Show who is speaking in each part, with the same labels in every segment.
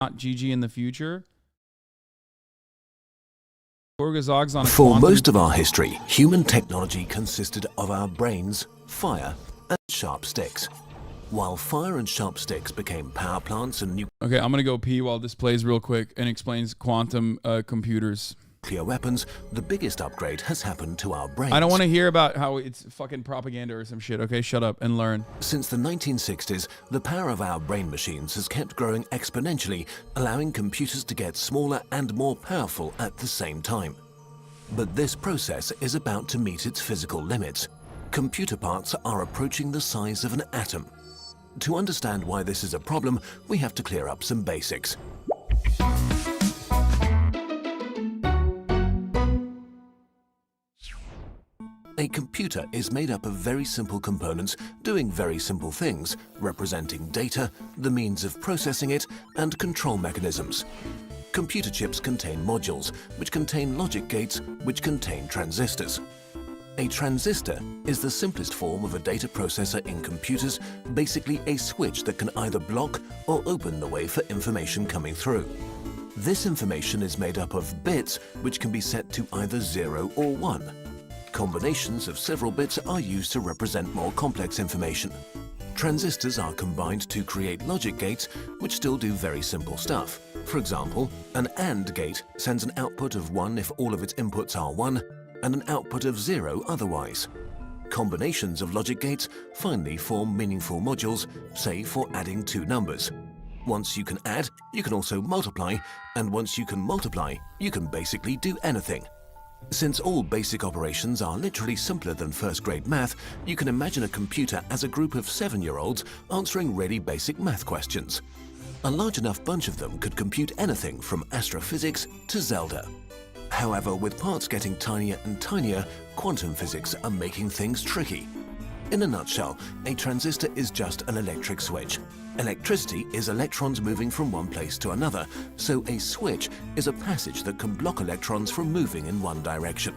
Speaker 1: not GG in the future. Gorgazog's on a
Speaker 2: For
Speaker 1: quantum.
Speaker 2: most of our history, human technology consisted of our brains, fire, and sharp sticks. While fire and sharp sticks became power plants and
Speaker 1: Okay, I'm gonna go pee while this plays real quick and explains quantum computers.
Speaker 2: nuclear weapons, the biggest upgrade has happened to our brains.
Speaker 1: I don't want to hear about how it's fucking propaganda or some shit. Okay, shut up and learn.
Speaker 2: Since the 1960s, the power of our brain machines has kept growing exponentially, allowing computers to get smaller and more powerful at the same time. But this process is about to meet its physical limits. Computer parts are approaching the size of an atom. To understand why this is a problem, we have to clear up some basics. A computer is made up of very simple components doing very simple things, representing data, the means of processing it, and control mechanisms. Computer chips contain modules, which contain logic gates, which contain transistors. A transistor is the simplest form of a data processor in computers, basically a switch that can either block or open the way for information coming through. This information is made up of bits, which can be set to either 0 or 1. Combinations of several bits are used to represent more complex information. Transistors are combined to create logic gates, which still do very simple stuff. For example, an AND gate sends an output of 1 if all of its inputs are 1, and an output of 0 otherwise. Combinations of logic gates finally form meaningful modules, say for adding two numbers. Once you can add, you can also multiply, and once you can multiply, you can basically do anything. Since all basic operations are literally simpler than first-grade math, you can imagine a computer as a group of 7-year-olds answering really basic math questions. A large enough bunch of them could compute anything from astrophysics to Zelda. However, with parts getting tinier and tinier, quantum physics are making things tricky. In a nutshell, a transistor is just an electric switch. Electricity is electrons moving from one place to another, so a switch is a passage that can block electrons from moving in one direction.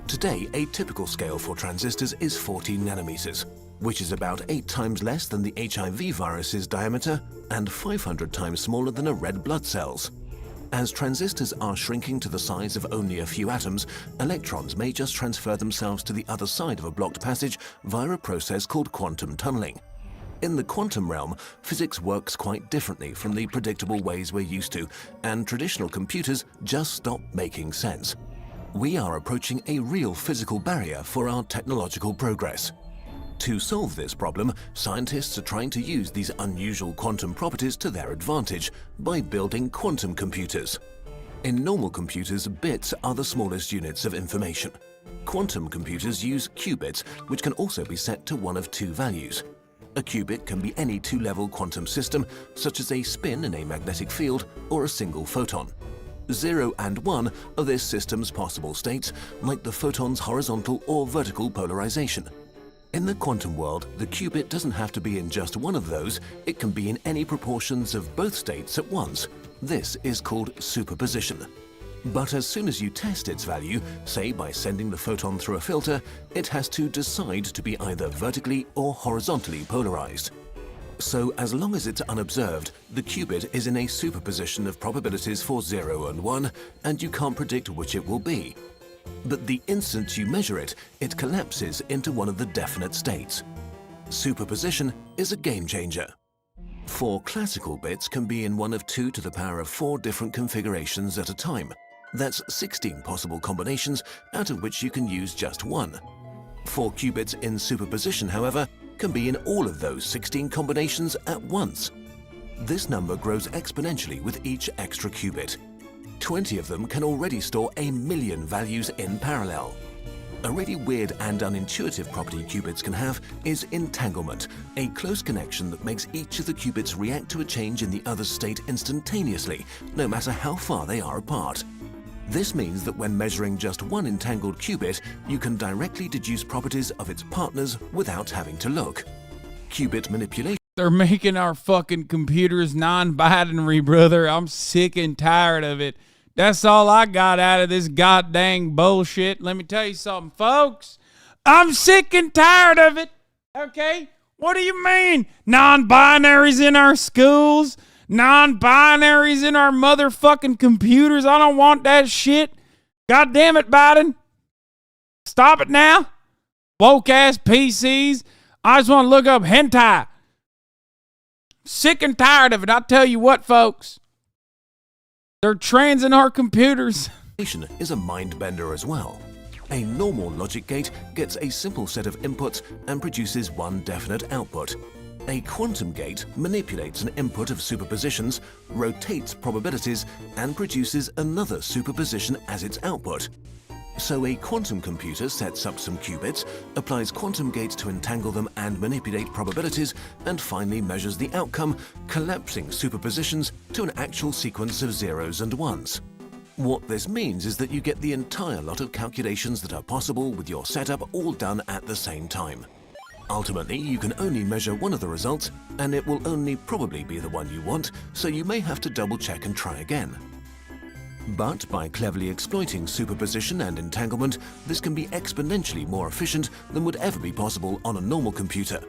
Speaker 2: Today, a typical scale for transistors is 14 nanometers, which is about 8 times less than the HIV virus's diameter and 500 times smaller than a red blood cell's. As transistors are shrinking to the size of only a few atoms, electrons may just transfer themselves to the other side of a blocked passage via a process called quantum tunneling. In the quantum realm, physics works quite differently from the predictable ways we're used to, and traditional computers just stop making sense. We are approaching a real physical barrier for our technological progress. To solve this problem, scientists are trying to use these unusual quantum properties to their advantage by building quantum computers. In normal computers, bits are the smallest units of information. Quantum computers use qubits, which can also be set to one of two values. A qubit can be any two-level quantum system, such as a spin in a magnetic field or a single photon. 0 and 1 are this system's possible states, like the photon's horizontal or vertical polarization. In the quantum world, the qubit doesn't have to be in just one of those, it can be in any proportions of both states at once. This is called superposition. But as soon as you test its value, say by sending the photon through a filter, it has to decide to be either vertically or horizontally polarized. So as long as it's unobserved, the qubit is in a superposition of probabilities for 0 and 1, and you can't predict which it will be. But the instant you measure it, it collapses into one of the definite states. Superposition is a game changer. 4 classical bits can be in one of 2 to the power of 4 different configurations at a time. That's 16 possible combinations, out of which you can use just one. 4 qubits in superposition, however, can be in all of those 16 combinations at once. This number grows exponentially with each extra qubit. 20 of them can already store 1,000,000 values in parallel. A really weird and unintuitive property qubits can have is entanglement, a close connection that makes each of the qubits react to a change in the other's state instantaneously, no matter how far they are apart. This means that when measuring just one entangled qubit, you can directly deduce properties of its partners without having to look. Qubit manipulation.
Speaker 1: They're making our fucking computers non-binary, brother. I'm sick and tired of it. That's all I got out of this goddamn bullshit. Let me tell you something, folks. I'm sick and tired of it. Okay? What do you mean? Non-binaries in our schools? non-binaries in our motherfucking computers. I don't want that shit. God damn it, Biden. Stop it now. Woke ass PCs. I just want to look up hentai. Sick and tired of it. I'll tell you what, folks. They're trans in our computers.
Speaker 2: Is a mind bender as well. A normal logic gate gets a simple set of inputs and produces one definite output. A quantum gate manipulates an input of superpositions, rotates probabilities, and produces another superposition as its output. So a quantum computer sets up some qubits, applies quantum gates to entangle them and manipulate probabilities, and finally measures the outcome, collapsing superpositions to an actual sequence of zeros and ones. What this means is that you get the entire lot of calculations that are possible with your setup all done at the same time. Ultimately, you can only measure one of the results, and it will only probably be the one you want, so you may have to double check and try again. But by cleverly exploiting superposition and entanglement, this can be exponentially more efficient than would ever be possible on a normal computer.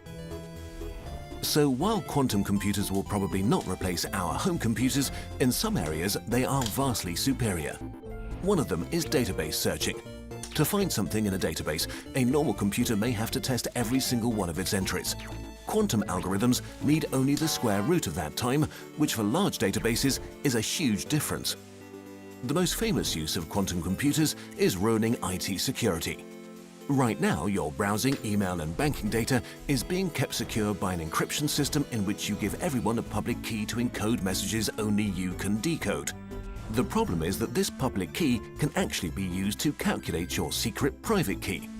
Speaker 2: So while quantum computers will probably not replace our home computers, in some areas they are vastly superior. One of them is database searching. To find something in a database, a normal computer may have to test every single one of its entries. Quantum algorithms need only the square root of that time, which for large databases is a huge difference. The most famous use of quantum computers is ruining IT security. Right now, your browsing, email and banking data is being kept secure by an encryption system in which you give everyone a public key to encode messages only you can decode. The problem is that this public key can actually be used to calculate your secret private key.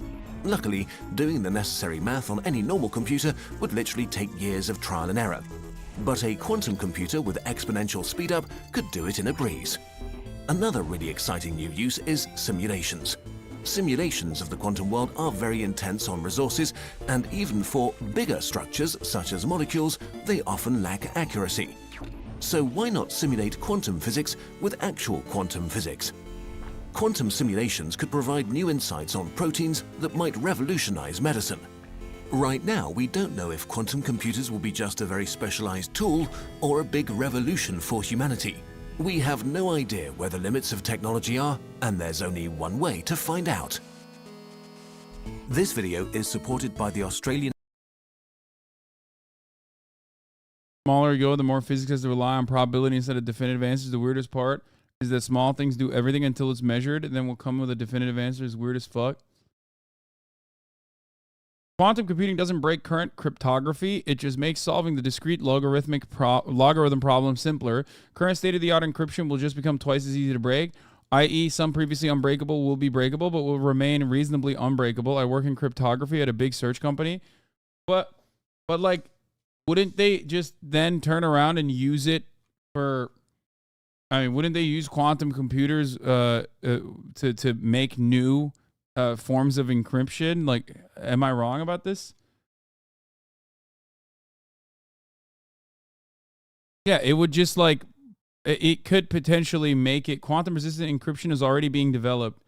Speaker 2: Luckily, doing the necessary math on any normal computer would literally take years of trial and error. But a quantum computer with exponential speedup could do it in a breeze. Another really exciting new use is simulations. Simulations of the quantum world are very intense on resources, and even for bigger structures such as molecules, they often lack accuracy. So why not simulate quantum physics with actual quantum physics? Quantum simulations could provide new insights on proteins that might revolutionize medicine. Right now, we don't know if quantum computers will be just a very specialized tool or a big revolution for humanity. We have no idea where the limits of technology are, and there's only one way to find out. This video is supported by the Australian.
Speaker 1: The smaller you go, the more physics has to rely on probability instead of definitive answers. The weirdest part is that small things do everything until it's measured, and then we'll come with a definitive answer. It's weird as fuck. Quantum computing doesn't break current cryptography. It just makes solving the discrete logarithm problem simpler. Current state-of-the-art encryption will just become twice as easy to break, i.e. some previously unbreakable will be breakable, but will remain reasonably unbreakable. I work in cryptography at a big search company. But like, wouldn't they just then turn around and use it for... I mean, wouldn't they use quantum computers to make new... forms of encryption? Like, am I wrong about this? Yeah, it would just like, it could potentially make it, quantum resistant encryption is already being developed.